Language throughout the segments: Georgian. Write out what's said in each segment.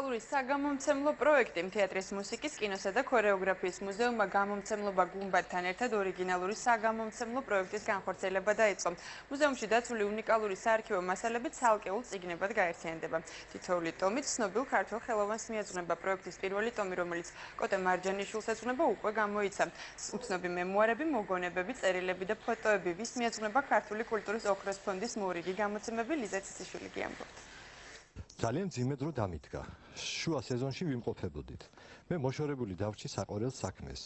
უნიკალური საგამომცემლო პროექტი თეატრის მუსიკის, კინოსა და ქორეოგრაფიის მუზეუმმა გამომცემლობა გუმბათთან ერთად ორიგინალური საგამომცემლო პროექტის განხორციელება დაიწყო. მუზეუმში დაცული უნიკალური საარქივო მასალები ცალკეულ წიგნებად გაერთიანდება. თითოეული ტომით ცნობილ ქართველ ხელოვანს მიეძღვნება პროექტის პირველი ტომი, რომელიც კოტე მარჯანიშვილს ეძღვნება, უკვე გამოიცა. უცნობი მემუარები, მოგონებები, წერილები და ფოტოები, ვის მიეძღვნება ქართული კულტურის ოქროს ფონდის მორიგი გამოცემები, ლიზა ციციშვილი გიამბობთ. ძალიან მძიმე დრო დამიდგა. შუა სეზონში ვიმყოფებოდით. მე მოშორებული დავრჩი საყოველთ საქმეს.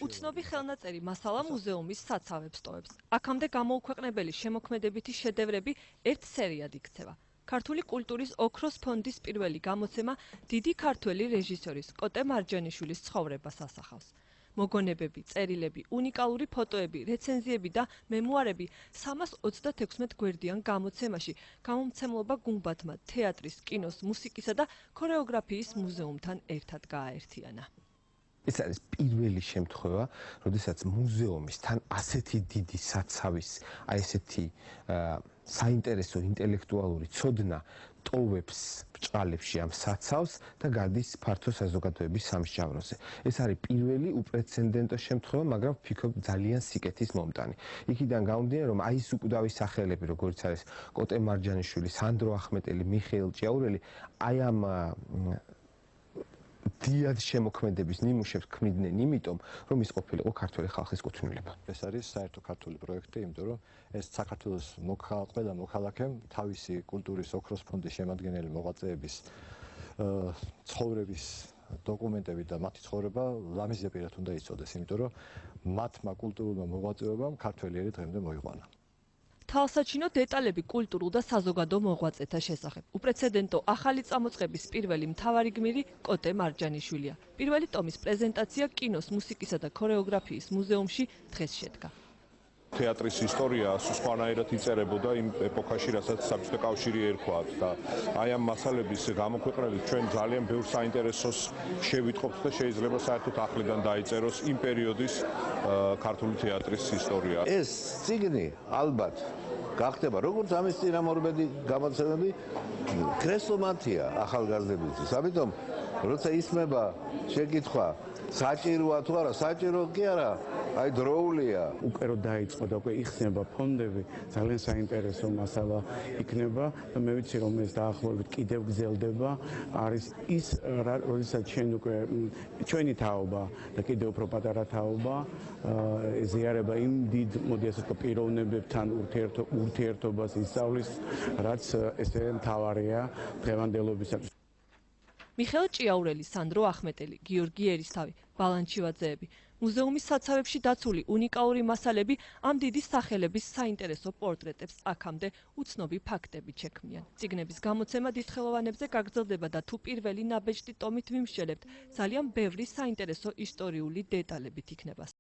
უცნობი ხელნაწერი მასალა მუზეუმის საცავებს ტოვებს. აქამდე გამოუქვეყნებელი შემოქმედებითი შედევრები ერთ სერიად იქცევა. ქართული კულტურის ოქროს ფონდის პირველი გამოცემა დიდი ქართველი რეჟისორის კოტე მარჯანიშვილის ცხოვრებას ასახავს. მოგონებები, წერილები, უნიკალური ფოტოები, რეცენზიები და მემუარები 326 გვერდიან გამოცემაში გამომცემლობა გუმბათმა თეატრის, კინოს, მუსიკისა და ქორეოგრაფიის მუზეუმთან ერთად გააერთიანა. ეს არის პირველი შემთხვევა, როდესაც მუზეუმის თან ასეთი დიდი საცავის, აი ესეთი საინტერესო ინტელექტუალური ცოდნა ტოვებს ბრჭყალებში ამ საცავს და გადის ფართო საზოგადოების სამსჯავროზე. ეს არის პირველი უპრეცედენტო შემთხვევა, მაგრამ ვფიქრობ ძალიან სიკეთის მომტანი. იქიდან გამომდინარე, რომ აი ეს უკვდავი სახელები, როგორც არის კოტე მარჯანიშვილი, სანდრო ახმეტელი, მიხეილ ჭიაურელი, აი ამ დიად შემოქმედების ნიმუშებს ქმნიდნენ, იმიტომ რომ ის ყოფილიყო ქართული ხალხის კუთვნილება. ეს არის საერთო ქართული პროექტი, იმიტომ რომ ეს საქართველოს ყველა მოქალაქემ თავისი კულტურის ოქროს ფონდის შემადგენელი მოღვაწეების ცხოვრების დოკუმენტები და მათი ცხოვრება ლამაზ ზეპირად უნდა იცოდეს, იმიტომ რომ მათმა კულტურულმა მოღვაწეობამ ქართველიერი დღემდე მოიყვანა. თვალსაჩინო დეტალები კულტურულ და საზოგადო მოღვაწეთა შესახებ. უპრეცედენტო ახალი წამოწყების პირველი მთავარი გმირი კოტე მარჯანიშვილია. პირველი ტომის პრეზენტაცია კინოს, მუსიკისა და ქორეოგრაფიის მუზეუმში დღეს შედგა. თეატრის ისტორია სხვანაირად იწერებოდა იმ ეპოქაში, რასაც საბჭოთა კავშირი ერქვათ და აი ამ მასალების გამოქვეყნებით ჩვენ ძალიან ბევრ საინტერესოს შევიტყობთ და შეიძლება საერთოდ ახლიდან დაიწეროს იმ პერიოდის ქართული თეატრის ისტორია. ეს წიგნი ალბათ გახდება როგორც ამის წინამორბედი გამოცემები, ქრესლომათია ახალგაზრდებისთვის. ამიტომ როცა ისმება შეკითხვა საჭიროა თუ არა, საჭირო კი არა, აი დროულია. უკვე რო დაიწყო და უკვე იხსნება ფონდები, ძალიან საინტერესო მასალა იქნება და მე ვიცი რომ ეს დაახლოებით კიდევ გრძელდება. არის ის როდესაც ჩვენ უკვე ჩვენი თაობა და კიდევ უფრო პატარა თაობა ეზიარება იმ დიდ, მოდი ასე ვთქვა, პიროვნებებთან ურთიერთობას ისწავლის, რაც ესე მთავარია დღევანდელობისათვის. მიხეილ ჭიაურელი, სანდრო ახმეტელი, გიორგი ერისთავი, ბალანჩივაძეები. მუზეუმის საცავებში დაცული უნიკალური მასალები ამ დიდი სახელების საინტერესო პორტრეტებს აქამდე უცნობი ფაქტებით შექმნიან. წიგნების გამოცემა დიდხელოვანებზე გაგრძელდება და თუ პირველი ნაბეჭდი ტომით ვიმსჯელებთ, ძალიან ბევრი საინტერესო ისტორიული დეტალებით იქნება